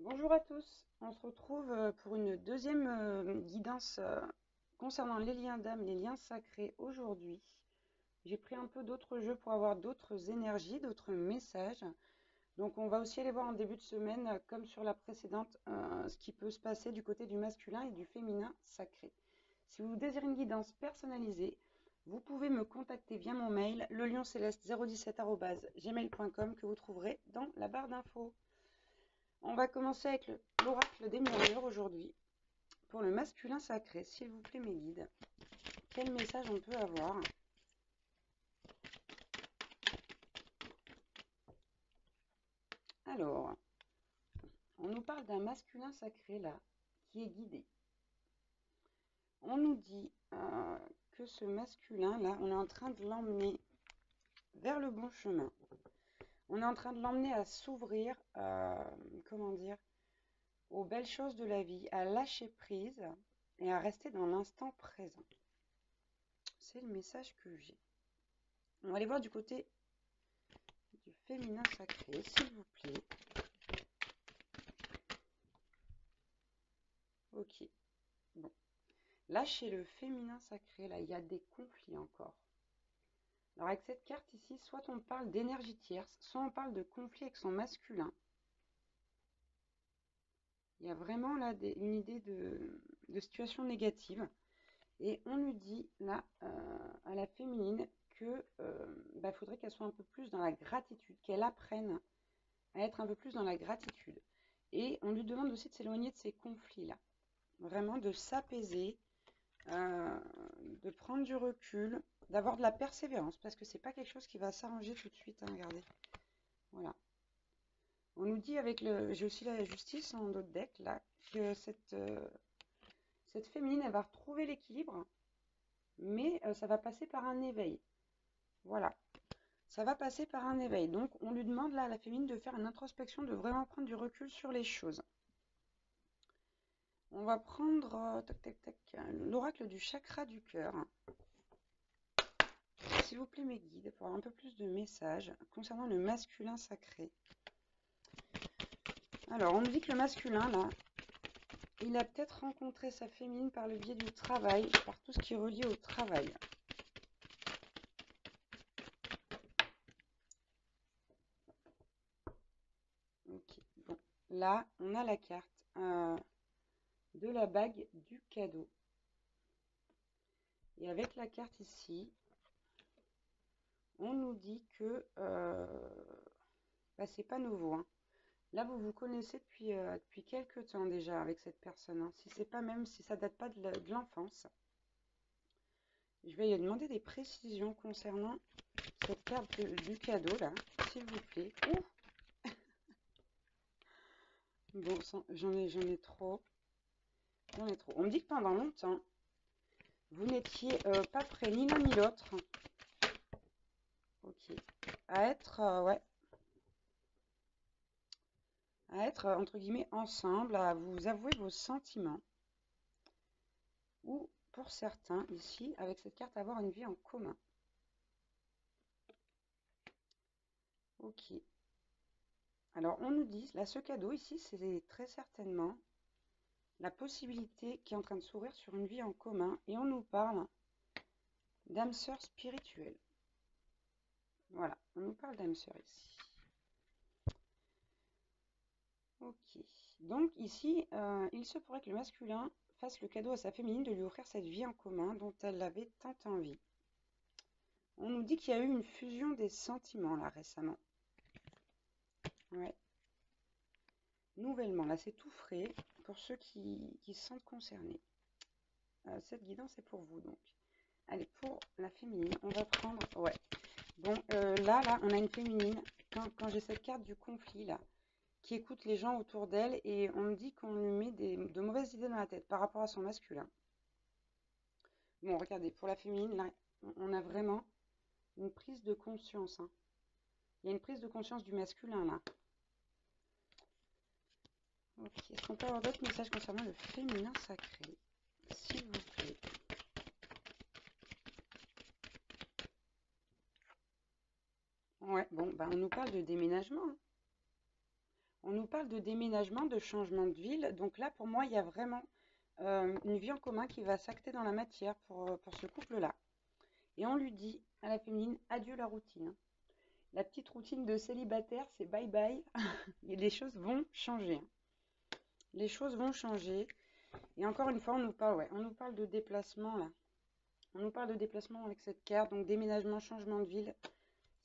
Bonjour à tous, on se retrouve pour une deuxième guidance concernant les liens d'âme, les liens sacrés aujourd'hui. J'ai pris un peu d'autres jeux pour avoir d'autres énergies, d'autres messages. Donc on va aussi aller voir en début de semaine, comme sur la précédente, ce qui peut se passer du côté du masculin et du féminin sacré. Si vous désirez une guidance personnalisée, vous pouvez me contacter via mon mail, lelioncéleste017@gmail.com que vous trouverez dans la barre d'infos. On va commencer avec l'oracle des murmures aujourd'hui. Pour le masculin sacré, s'il vous plaît mes guides, quel message on peut avoir? Alors, on nous parle d'un masculin sacré là, qui est guidé. On nous dit que ce masculin là, on est en train de l'emmener vers le bon chemin. On est en train de l'emmener à s'ouvrir, comment dire, aux belles choses de la vie, à lâcher prise et à rester dans l'instant présent. C'est le message que j'ai. On va aller voir du côté du féminin sacré, s'il vous plaît. Ok. Bon. Là, chez le féminin sacré, là, il y a des conflits encore. Alors, avec cette carte ici, soit on parle d'énergie tierce, soit on parle de conflit avec son masculin. Il y a vraiment là une idée de situation négative. Et on lui dit là, à la féminine, que faudrait qu'elle soit un peu plus dans la gratitude, qu'elle apprenne à être un peu plus dans la gratitude. Et on lui demande aussi de s'éloigner de ces conflits-là. Vraiment de s'apaiser, de prendre du recul, d'avoir de la persévérance, parce que c'est pas quelque chose qui va s'arranger tout de suite, hein, regardez. Voilà. On nous dit avec j'ai aussi la justice en d'autres decks, là, que cette féminine, elle va retrouver l'équilibre, mais ça va passer par un éveil. Voilà. Ça va passer par un éveil. Donc, on lui demande là à la féminine de faire une introspection, de vraiment prendre du recul sur les choses. On va prendre l'oracle du chakra du cœur. S'il vous plaît, mes guides, pour avoir un peu plus de messages concernant le masculin sacré. Alors, on nous dit que le masculin, là, il a peut-être rencontré sa féminine par le biais du travail, par tout ce qui est relié au travail. Ok, bon. Là, on a la carte de la bague du cadeau. Et avec la carte ici, on nous dit que c'est pas nouveau. Hein. Là, vous vous connaissez depuis quelques temps déjà avec cette personne. Hein. Si c'est pas même, si ça date pas de l'enfance. Je vais lui demander des précisions concernant cette carte du cadeau là, s'il vous plaît. Ouh. Bon, j'en ai trop. J'en ai trop. On me dit que pendant longtemps, vous n'étiez pas prêt ni l'un ni l'autre. Ok. À être, à être entre guillemets ensemble, à vous avouer vos sentiments. Ou pour certains, ici, avec cette carte, avoir une vie en commun. Ok. Alors, on nous dit, là, ce cadeau ici, c'est très certainement la possibilité qui est en train de s'ouvrir sur une vie en commun. Et on nous parle d'âme sœur spirituelle. Voilà, on nous parle d'âme sœur ici. Ok. Donc, ici, il se pourrait que le masculin fasse le cadeau à sa féminine de lui offrir cette vie en commun dont elle avait tant envie. On nous dit qu'il y a eu une fusion des sentiments, là, récemment. Ouais. Nouvellement, là c'est tout frais pour ceux qui se sentent concernés. Cette guidance est pour vous donc. Allez, pour la féminine, on va prendre... Ouais. Bon, là, on a une féminine, quand j'ai cette carte du conflit, là, qui écoute les gens autour d'elle et on me dit qu'on lui met de mauvaises idées dans la tête par rapport à son masculin. Bon, regardez, pour la féminine, là, on a vraiment une prise de conscience. Hein. Il y a une prise de conscience du masculin, là. Ok, est-ce qu'on peut avoir d'autres messages concernant le féminin sacré, s'il vous plaît? Ouais, bon, on nous parle de déménagement. Hein. On nous parle de déménagement, de changement de ville. Donc là, pour moi, il y a vraiment une vie en commun qui va s'acter dans la matière pour ce couple-là. Et on lui dit, à la féminine, adieu la routine. La petite routine de célibataire, c'est bye bye. Et les choses vont changer. Les choses vont changer. Et encore une fois, on nous parle de déplacement là. On nous parle de déplacement avec cette carte. Donc déménagement, changement de ville.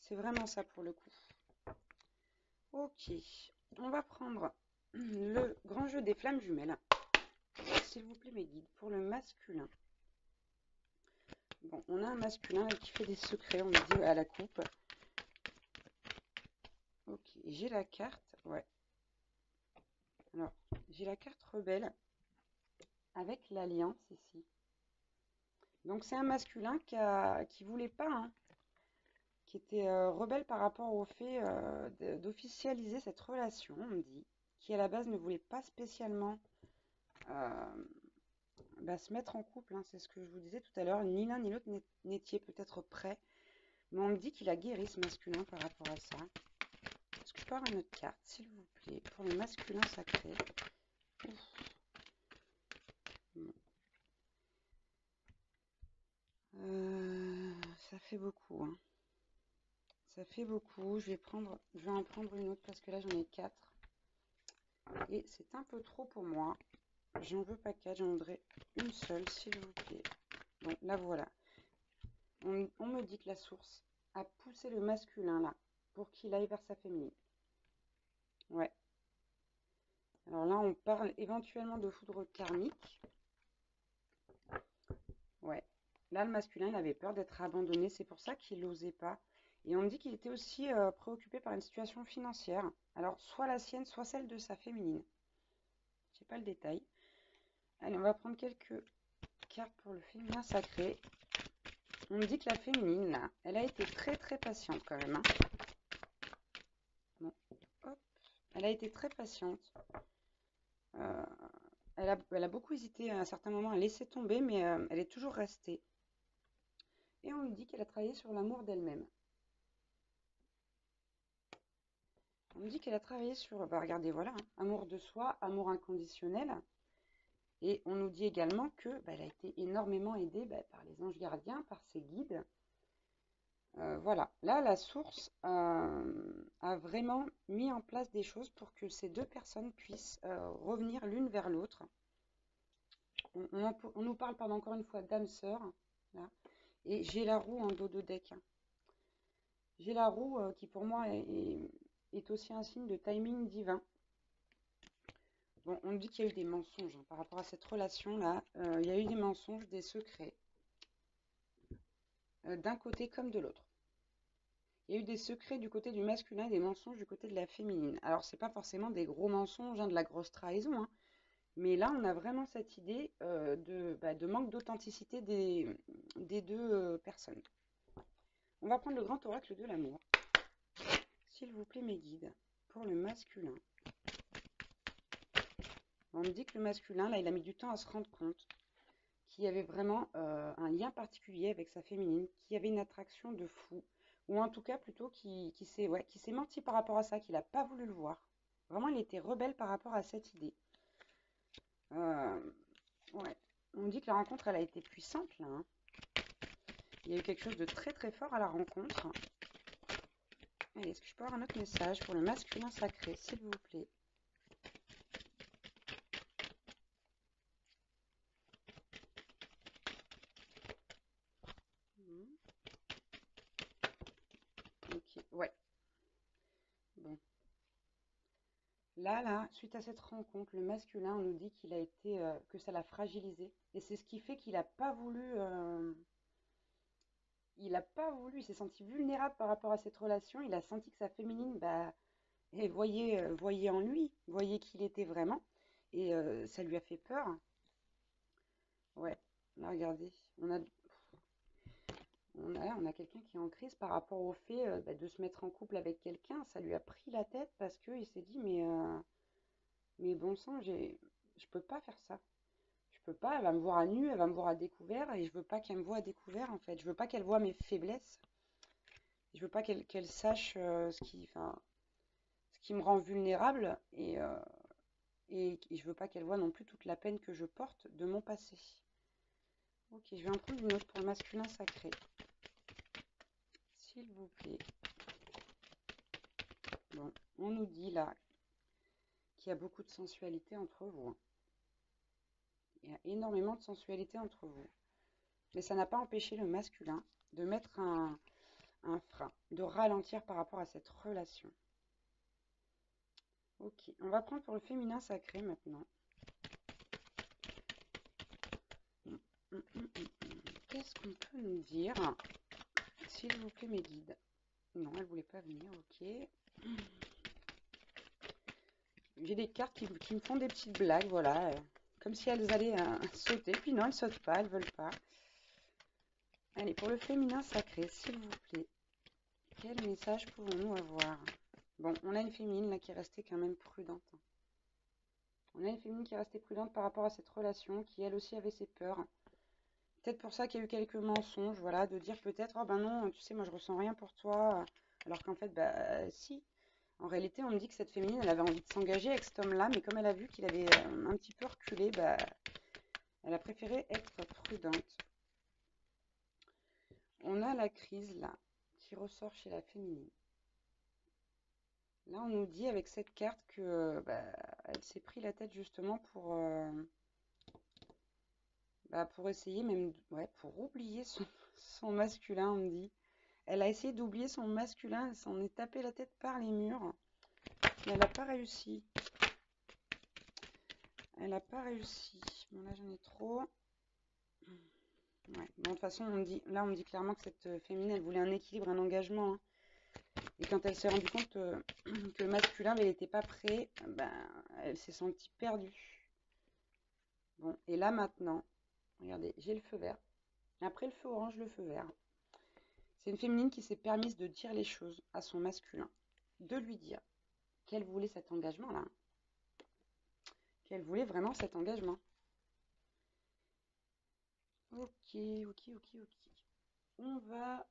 C'est vraiment ça pour le coup. Ok. On va prendre le grand jeu des flammes jumelles. S'il vous plaît, mes guides, pour le masculin. Bon, on a un masculin là, qui fait des secrets, on me dit à la coupe. Ok, j'ai la carte, ouais. Alors, j'ai la carte rebelle avec l'alliance ici. Donc c'est un masculin qui voulait pas, hein, qui était rebelle par rapport au fait d'officialiser cette relation, on me dit, qui à la base ne voulait pas spécialement se mettre en couple, hein, c'est ce que je vous disais tout à l'heure, ni l'un ni l'autre n'étiez peut-être prêt, mais on me dit qu'il a guéri ce masculin par rapport à ça. Est-ce que je peux avoir une autre carte, s'il vous plaît, pour le masculin sacré? Bon. Ça fait beaucoup, hein. Ça fait beaucoup. Je vais en prendre une autre parce que là j'en ai 4. Et c'est un peu trop pour moi. J'en veux pas 4, j'en voudrais une seule, s'il vous plaît. Bon, là voilà. On me dit que la source a poussé le masculin là pour qu'il aille vers sa féminine. Ouais. Alors là, on parle éventuellement de foudre karmique. Ouais. Là, le masculin, il avait peur d'être abandonné. C'est pour ça qu'il n'osait pas. Et on me dit qu'il était aussi préoccupé par une situation financière. Alors, soit la sienne, soit celle de sa féminine. Je sais pas le détail. Allez, on va prendre quelques cartes pour le féminin sacré. On me dit que la féminine, là, elle a été très très patiente quand même, hein. Bon, hop. Elle a été très patiente. Euh, elle a beaucoup hésité à un certain moment à laisser tomber, mais elle est toujours restée. Et on me dit qu'elle a travaillé sur l'amour d'elle-même. On me dit qu'elle a travaillé sur, regardez, voilà, hein, amour de soi, amour inconditionnel. Et on nous dit également que elle a été énormément aidée par les anges gardiens, par ses guides. Voilà, là, la source a vraiment mis en place des choses pour que ces deux personnes puissent revenir l'une vers l'autre. On nous parle, pardon, encore une fois, d'âme sœur, là. Et j'ai la roue en dos de deck, hein. J'ai la roue qui, pour moi, est aussi un signe de timing divin. Bon, on me dit qu'il y a eu des mensonges, hein, par rapport à cette relation-là. Il y a eu des mensonges, des secrets, d'un côté comme de l'autre. Il y a eu des secrets du côté du masculin et des mensonges du côté de la féminine. Alors, c'est pas forcément des gros mensonges, hein, de la grosse trahison, hein, mais là, on a vraiment cette idée de manque d'authenticité des deux personnes. On va prendre le grand oracle de l'amour. S'il vous plaît, mes guides, pour le masculin. On me dit que le masculin, là, il a mis du temps à se rendre compte qu'il y avait vraiment un lien particulier avec sa féminine, qu'il y avait une attraction de fou, ou en tout cas plutôt qui s'est menti par rapport à ça, qu'il n'a pas voulu le voir. Vraiment, il était rebelle par rapport à cette idée. Ouais. On dit que la rencontre, elle a été puissante, là, hein. Il y a eu quelque chose de très très fort à la rencontre. Allez, est-ce que je peux avoir un autre message pour le masculin sacré, s'il vous plaît? Ok, ouais. Bon. Là, suite à cette rencontre, le masculin, on nous dit qu'il a été, que ça l'a fragilisé. Et c'est ce qui fait qu'il n'a pas voulu, il s'est senti vulnérable par rapport à cette relation. Il a senti que sa féminine, voyait en lui, voyait qui il était vraiment. Et ça lui a fait peur. Ouais, là, regardez, on a quelqu'un qui est en crise par rapport au fait de se mettre en couple avec quelqu'un. Ça lui a pris la tête parce qu'il s'est dit, mais bon sang, je peux pas faire ça. Je peux pas, elle va me voir à nu, elle va me voir à découvert et je veux pas qu'elle me voie à découvert en fait. Je veux pas qu'elle voie mes faiblesses. Je veux pas qu'elle sache ce qui me rend vulnérable et je veux pas qu'elle voie non plus toute la peine que je porte de mon passé. Ok, je vais en prendre une autre pour le masculin sacré. S'il vous plaît. Bon, on nous dit là qu'il y a beaucoup de sensualité entre vous. Il y a énormément de sensualité entre vous. Mais ça n'a pas empêché le masculin de mettre un frein, de ralentir par rapport à cette relation. Ok, on va prendre pour le féminin sacré maintenant. Qu'est-ce qu'on peut nous dire? S'il vous plaît, mes guides. Non, elle voulait pas venir, ok. J'ai des cartes qui me font des petites blagues, voilà. Comme si elles allaient sauter. Puis non, elles sautent pas, elles veulent pas. Allez, pour le féminin sacré, s'il vous plaît. Quel message pouvons-nous avoir? Bon, on a une féminine là qui est restée quand même prudente. On a une féminine qui est restée prudente par rapport à cette relation, qui elle aussi avait ses peurs. Peut-être pour ça qu'il y a eu quelques mensonges, voilà, de dire peut-être, oh ben non, tu sais, moi je ressens rien pour toi. Alors qu'en fait, bah si. En réalité, on me dit que cette féminine, elle avait envie de s'engager avec cet homme-là, mais comme elle a vu qu'il avait un petit peu reculé, bah, elle a préféré être prudente. On a la crise là, qui ressort chez la féminine. Là, on nous dit avec cette carte que bah, elle s'est pris la tête justement pour essayer même, ouais, pour oublier son masculin, on me dit. Elle a essayé d'oublier son masculin, elle s'en est tapé la tête par les murs, mais elle n'a pas réussi. Elle n'a pas réussi. Bon, là, j'en ai trop. Ouais. Bon, de toute façon, on me dit clairement que cette féminine, elle voulait un équilibre, un engagement, hein. Et quand elle s'est rendue compte que le masculin, il n'était pas prêt, ben, elle s'est sentie perdue. Bon, et là maintenant, regardez, j'ai le feu vert. Après le feu orange, le feu vert. C'est une féminine qui s'est permise de dire les choses à son masculin. De lui dire qu'elle voulait cet engagement-là. Qu'elle voulait vraiment cet engagement. Ok. On va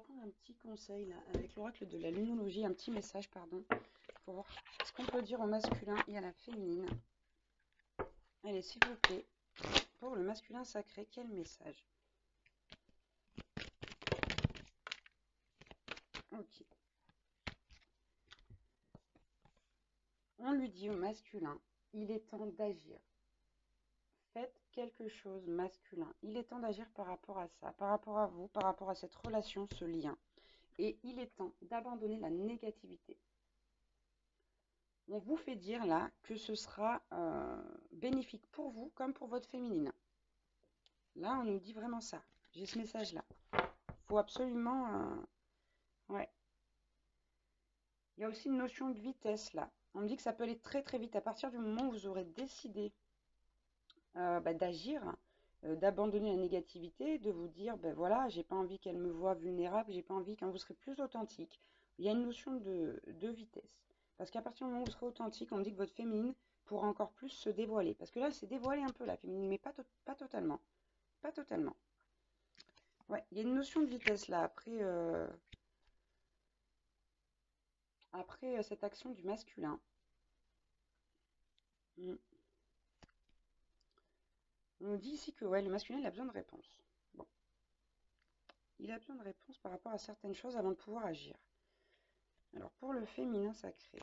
prendre un petit conseil là, avec l'oracle de la lunologie, un petit message, pardon, pour voir ce qu'on peut dire au masculin et à la féminine. Allez, s'il vous plaît, pour le masculin sacré, quel message? Ok. On lui dit au masculin, il est temps d'agir. Faites quelque chose, masculin. Il est temps d'agir par rapport à ça, par rapport à vous, par rapport à cette relation, ce lien. Et il est temps d'abandonner la négativité. On vous fait dire là que ce sera bénéfique pour vous comme pour votre féminine. Là, on nous dit vraiment ça. J'ai ce message-là. Il faut absolument... ouais. Il y a aussi une notion de vitesse là. On me dit que ça peut aller très très vite. À partir du moment où vous aurez décidé d'agir, d'abandonner la négativité, de vous dire, ben voilà, j'ai pas envie qu'elle me voie vulnérable, j'ai pas envie, quand vous serez plus authentique, il y a une notion de vitesse. Parce qu'à partir du moment où vous serez authentique, on me dit que votre féminine pourra encore plus se dévoiler. Parce que là, elle s'est dévoilée un peu, la féminine, mais pas totalement. Pas totalement. Ouais, il y a une notion de vitesse là, après cette action du masculin. On nous dit ici que ouais, le masculin, il a besoin de réponses. Bon. Il a besoin de réponses par rapport à certaines choses avant de pouvoir agir. Alors, pour le féminin sacré,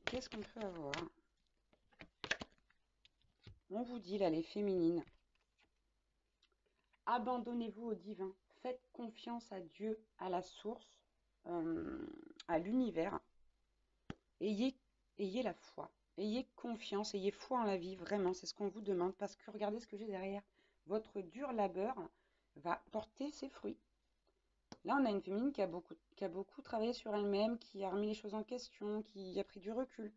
qu'est-ce qu'on peut avoir? On vous dit là, les féminines, abandonnez-vous au divin, faites confiance à Dieu, à la source, à l'univers. Ayez la foi, ayez confiance, ayez foi en la vie, vraiment, c'est ce qu'on vous demande, parce que regardez ce que j'ai derrière. Votre dur labeur va porter ses fruits. Là, on a une féminine qui a beaucoup travaillé sur elle-même, qui a remis les choses en question, qui a pris du recul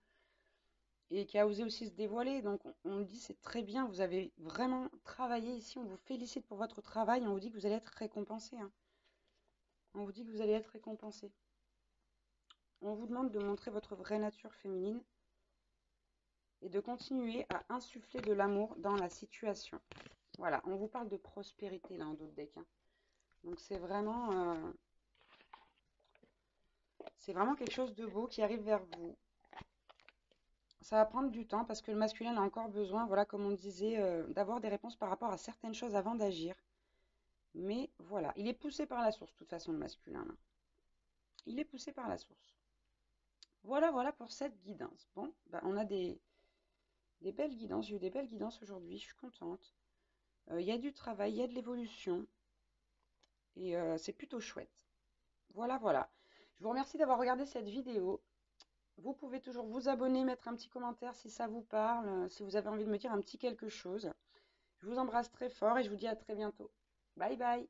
et qui a osé aussi se dévoiler. Donc, on dit c'est très bien, vous avez vraiment travaillé ici, on vous félicite pour votre travail, on vous dit que vous allez être récompensé, hein. On vous dit que vous allez être récompensé. On vous demande de montrer votre vraie nature féminine et de continuer à insuffler de l'amour dans la situation. Voilà, on vous parle de prospérité là en d'autres decks, hein. Donc c'est vraiment C'est vraiment quelque chose de beau qui arrive vers vous. Ça va prendre du temps parce que le masculin a encore besoin, voilà, comme on disait, d'avoir des réponses par rapport à certaines choses avant d'agir. Mais voilà, il est poussé par la source, de toute façon, le masculin, là. Il est poussé par la source. Voilà, voilà pour cette guidance. Bon, bah, on a des belles guidances. J'ai eu des belles guidances aujourd'hui, je suis contente. Il y a du travail, il y a de l'évolution. Et c'est plutôt chouette. Voilà, voilà. Je vous remercie d'avoir regardé cette vidéo. Vous pouvez toujours vous abonner, mettre un petit commentaire si ça vous parle, si vous avez envie de me dire un petit quelque chose. Je vous embrasse très fort et je vous dis à très bientôt. Bye bye.